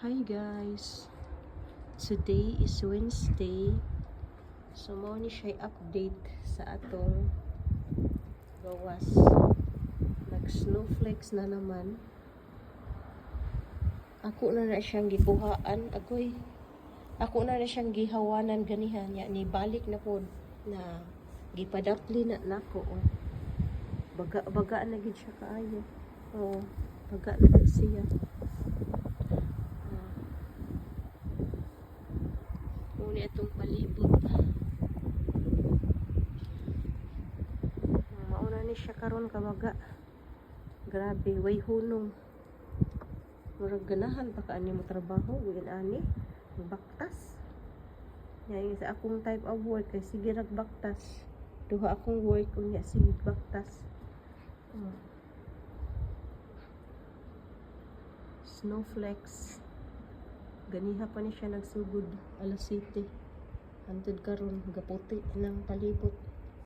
Hi guys, today is Wednesday, so mo ni siya update sa atong gawas. Nag snowflakes na naman. Ako na siyang gibuhaan, ako na siyang gihawanan ganihan ya ni balik na pod na gipadapli na nako. Baga na gid siya kaayo. Oh, baga na gid siya. Muna itong palibot. Mauna ni siya karon kabaga. Grabe, way hunong. Murag ganahan pa kaani mo trabaho, uyan ani, baktas. Ngayon sa akong type of work kay sige baktas. Duha akong work unya sige baktas. Snowflakes. Ganiha pa ni siya nagsugod alas 7. Antod karon gaputi ng palibot.